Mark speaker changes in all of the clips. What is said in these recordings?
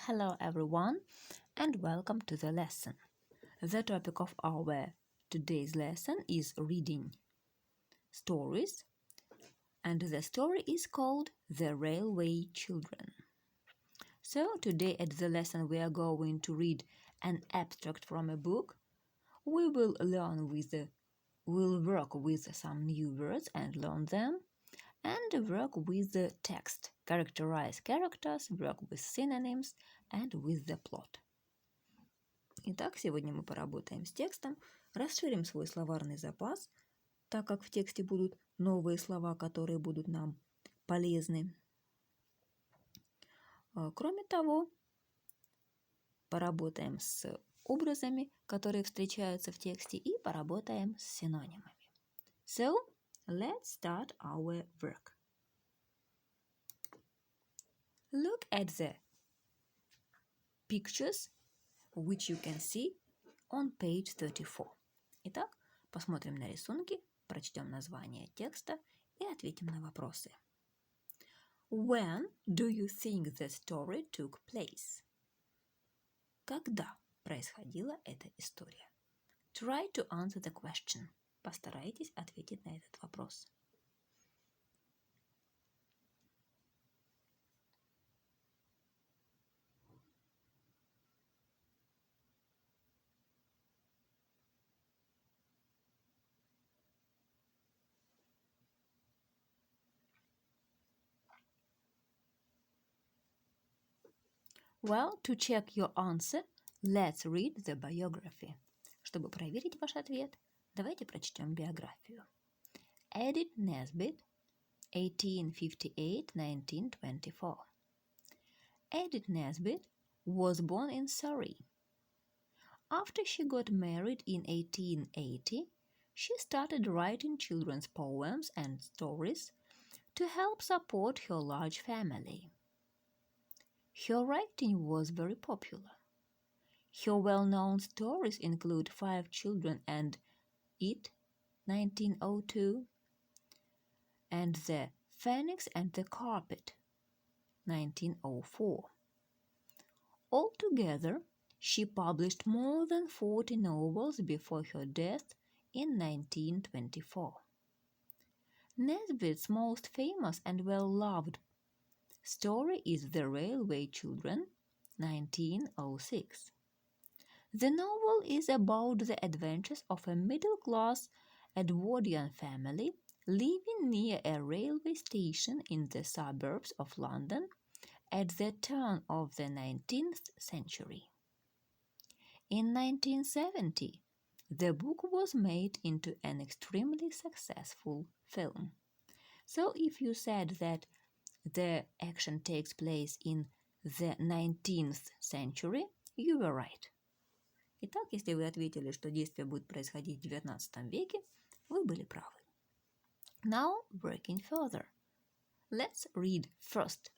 Speaker 1: Hello everyone and welcome to the lesson. The topic of our today's lesson is reading stories, and the story is called The Railway Children. So today at the lesson we are going to read an abstract from a book. We will work with some new words and learn them, and work with the text, characterize characters, work with synonyms and with the plot. Итак, сегодня мы поработаем с текстом, расширим свой словарный запас, так как в тексте будут новые слова, которые будут нам полезны. Кроме того, поработаем с образами, которые встречаются в тексте, и поработаем с синонимами. So, let's start our work. Look at the pictures which you can see on page 34. Итак, посмотрим на рисунки, прочтем название текста и ответим на вопросы. When do you think the story took place? Когда происходила эта история? Try to answer the question. Постарайтесь ответить на этот вопрос. Well, to check your answer, let's read the biography. Чтобы проверить ваш ответ, давайте прочтем биографию. Edith Nesbit, 1858-1924. Edith Nesbit was born in Surrey. After she got married in 1880, she started writing children's poems and stories to help support her large family. Her writing was very popular. Her well-known stories include Five Children and It, 1902, and The Phoenix and the Carpet, 1904. Altogether, she published more than 40 novels before her death in 1924. Nesbit's most famous and well-loved story is The Railway Children, 1906. The novel is about the adventures of a middle-class Edwardian family living near a railway station in the suburbs of London at the turn of the 19th century. In 1970, the book was made into an extremely successful film. So if you said that the action takes place in the 19th century, you were right. Итак, если вы ответили, что действие будет происходить в XIX веке, вы были правы. Now, working further. Let's read first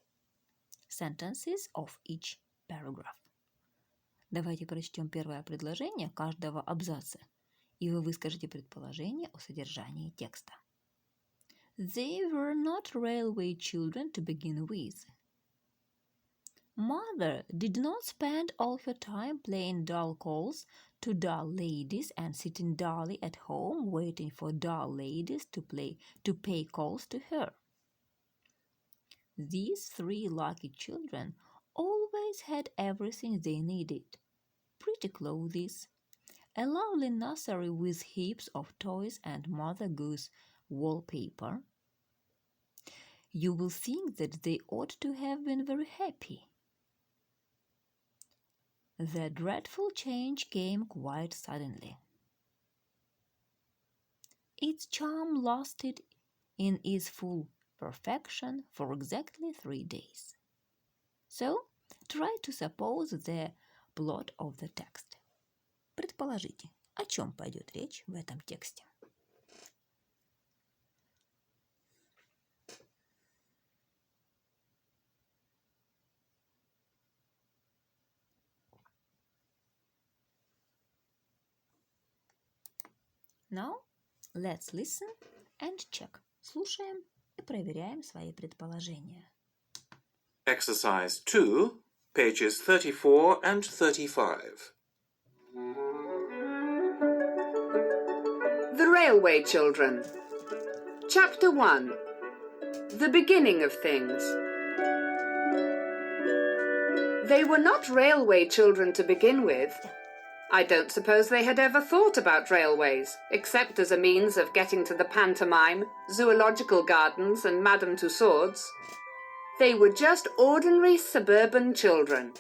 Speaker 1: sentences of each paragraph. Давайте прочтем первое предложение каждого абзаца, и вы выскажете предположение о содержании текста. They were not railway children to begin with. Mother did not spend all her time playing dull calls to dull ladies and sitting dully at home waiting for dull ladies to pay calls to her. These three lucky children always had everything they needed: pretty clothes, a lovely nursery with heaps of toys and Mother Goose wallpaper. You will think that they ought to have been very happy. The dreadful change came quite suddenly. Its charm lasted in its full perfection for exactly 3 days. So, try to suppose the plot of the text. Предположите, о чем пойдет речь в этом тексте. Now, let's listen and check. Слушаем и проверяем свои предположения.
Speaker 2: Exercise 2. pages 34 and 35.
Speaker 3: The Railway Children. Chapter 1. The Beginning of Things. They were not railway children to begin with. I don't suppose they had ever thought about railways, except as a means of getting to the pantomime, zoological gardens and Madame Tussauds. They were just ordinary suburban children,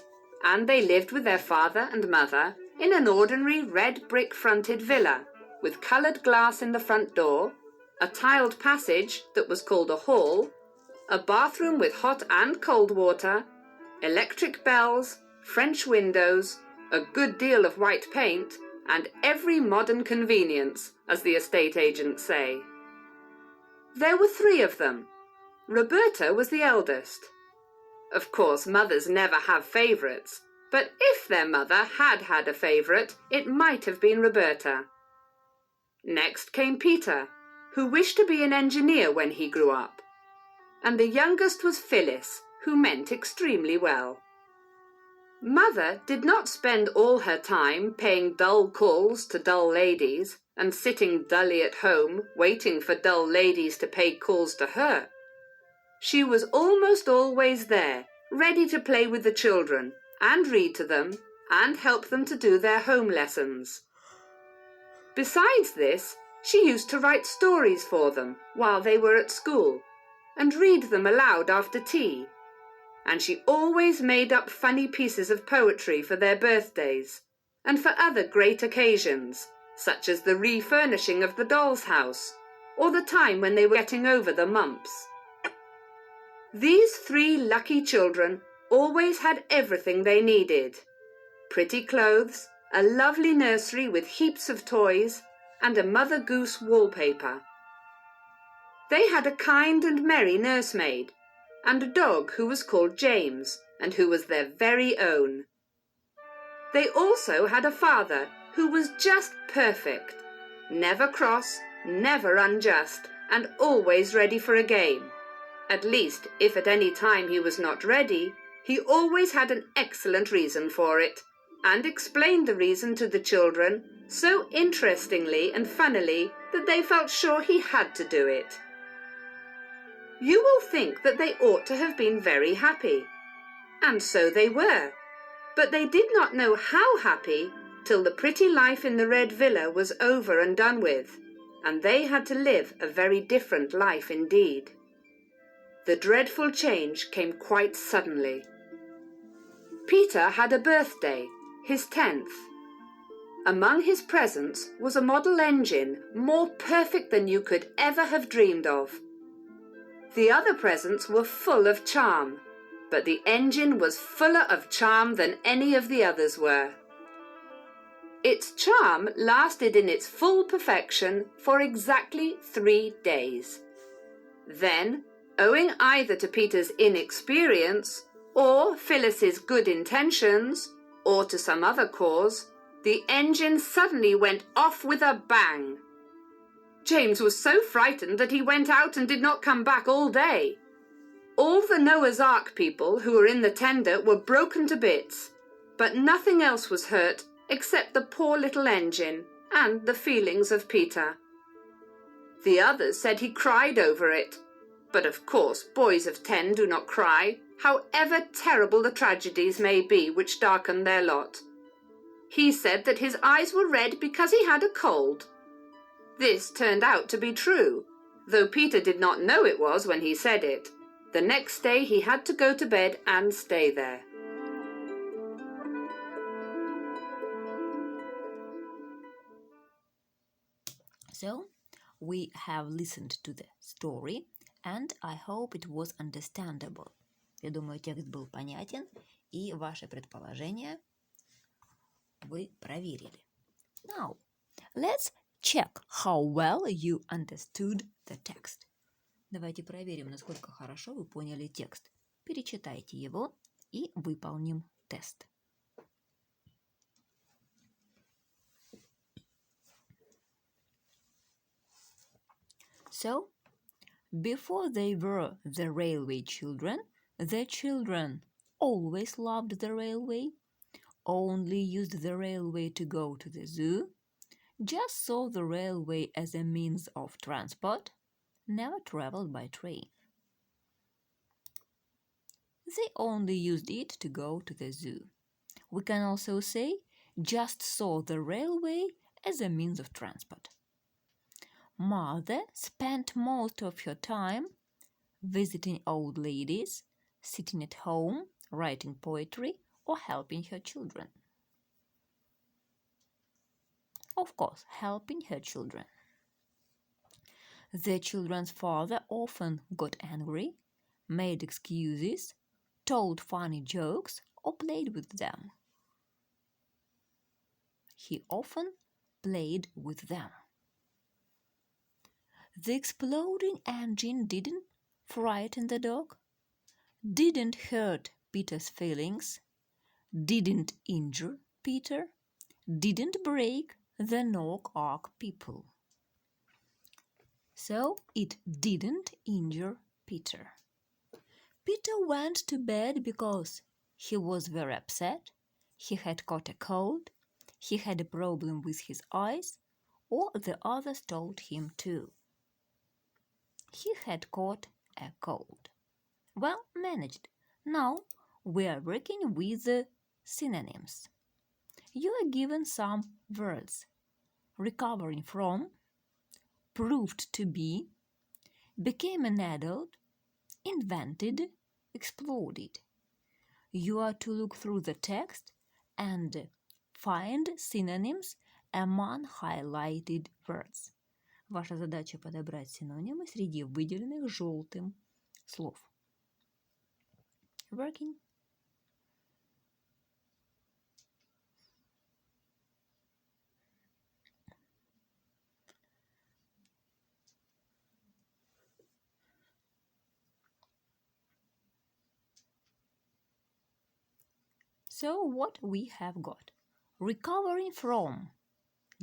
Speaker 3: and they lived with their father and mother in an ordinary red brick-fronted villa, with coloured glass in the front door, a tiled passage that was called a hall, a bathroom with hot and cold water, electric bells, French windows, a good deal of white paint, and every modern convenience, as the estate agents say. There were 3 of them. Roberta was the eldest. Of course, mothers never have favourites, but if their mother had had a favourite, it might have been Roberta. Next came Peter, who wished to be an engineer when he grew up. And the youngest was Phyllis, who meant extremely well. Mother did not spend all her time paying dull calls to dull ladies and sitting dully at home waiting for dull ladies to pay calls to her. She was almost always there, ready to play with the children and read to them and help them to do their home lessons. Besides this, she used to write stories for them while they were at school and read them aloud after tea. And she always made up funny pieces of poetry for their birthdays and for other great occasions, such as the refurnishing of the doll's house or the time when they were getting over the mumps. These 3 lucky children always had everything they needed: pretty clothes, a lovely nursery with heaps of toys, and a Mother Goose wallpaper. They had a kind and merry nursemaid, and a dog who was called James, and who was their very own. They also had a father who was just perfect, never cross, never unjust, and always ready for a game. At least, if at any time he was not ready, he always had an excellent reason for it, and explained the reason to the children so interestingly and funnily that they felt sure he had to do it. You will think that they ought to have been very happy, and so they were, but they did not know how happy till the pretty life in the red villa was over and done with, and they had to live a very different life indeed. The dreadful change came quite suddenly. Peter had a birthday, his 10th. Among his presents was a model engine more perfect than you could ever have dreamed of. The other presents were full of charm, but the engine was fuller of charm than any of the others were. Its charm lasted in its full perfection for exactly 3 days. Then, owing either to Peter's inexperience, or Phyllis's good intentions, or to some other cause, the engine suddenly went off with a bang. James was so frightened that he went out and did not come back all day. All the Noah's Ark people who were in the tender were broken to bits, but nothing else was hurt except the poor little engine and the feelings of Peter. The others said he cried over it, but of course boys of 10 do not cry, however terrible the tragedies may be which darken their lot. He said that his eyes were red because he had a cold. This turned out to be true, though Peter did not know it was when he said it. The next day he had to go to bed and stay there.
Speaker 1: So, we have listened to the story, and I hope it was understandable. Я думаю, текст был понятен, и ваши предположения вы проверили. Now, let's check how well you understood the text. Давайте проверим, насколько хорошо вы поняли текст. Перечитайте его и выполним тест. So, before they were the railway children, the children always loved the railway, only used the railway to go to the zoo, just saw the railway as a means of transport, never traveled by train. They only used it to go to the zoo. We can also say just saw the railway as a means of transport. Mother spent most of her time visiting old ladies, sitting at home, writing poetry, or helping her children. Of course, helping her children. The children's father often got angry, made excuses, told funny jokes, or played with them. He often played with them. The exploding engine didn't frighten the dog, didn't hurt Peter's feelings, didn't injure Peter, didn't break the Noah's Ark people. So it didn't injure Peter. Peter went to bed because he was very upset, he had caught a cold, he had a problem with his eyes, or the others told him too. He had caught a cold. Well managed. Now we are working with the synonyms. You are given some words: recovering from, proved to be, became an adult, invented, exploded. You are to look through the text and find synonyms among highlighted words. Ваша задача подобрать синонимы среди выделенных желтым слов. Working. So what we have got? Recovering from,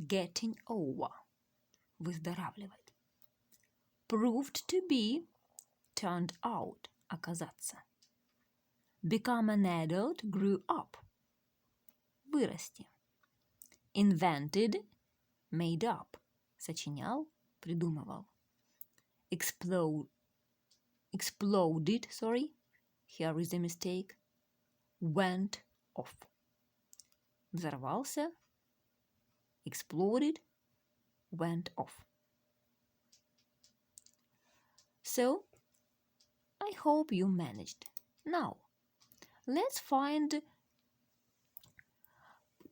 Speaker 1: getting over, выздоравливать. Proved to be, turned out, оказаться. Become an adult, grew up, вырасти. Invented, made up, сочинял, придумывал. Exploded, here is a mistake, went off. Взорвался, exploded, went off. So, I hope you managed. Now, let's find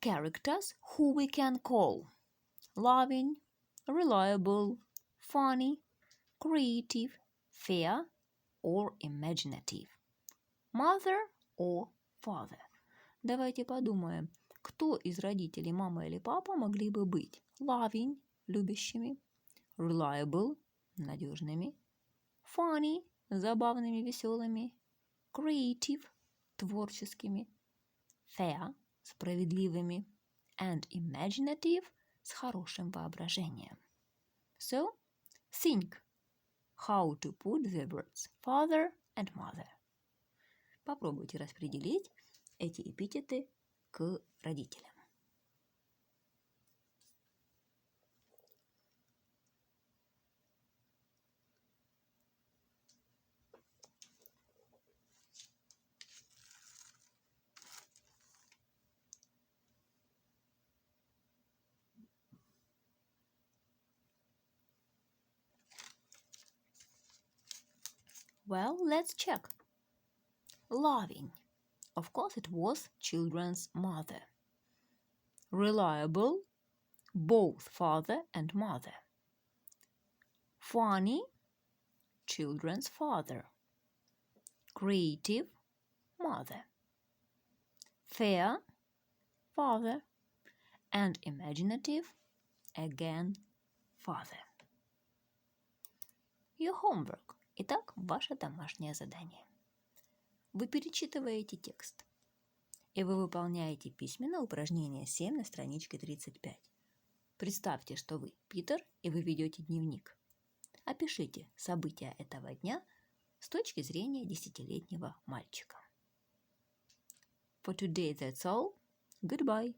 Speaker 1: characters who we can call loving, reliable, funny, creative, fair, or imaginative. Mother or father. Давайте подумаем, кто из родителей, мама или папа, могли бы быть loving, любящими, reliable, надежными, funny, забавными, веселыми, creative, творческими, fair, справедливыми, and imaginative, с хорошим воображением. So, think how to put the words father and mother. Попробуйте распределить эти эпитеты к родителям. Well, let's check. Loving. Of course, it was children's mother. Reliable, both father and mother. Funny, children's father. Creative, mother. Fair, father. And imaginative, again, father. Your homework. Итак, ваше домашнее задание. Вы перечитываете текст, и вы выполняете письменно упражнение 7 на страничке 35. Представьте, что вы Питер, и вы ведете дневник. Опишите события этого дня с точки зрения 10-летнего мальчика. For today, that's all. Goodbye.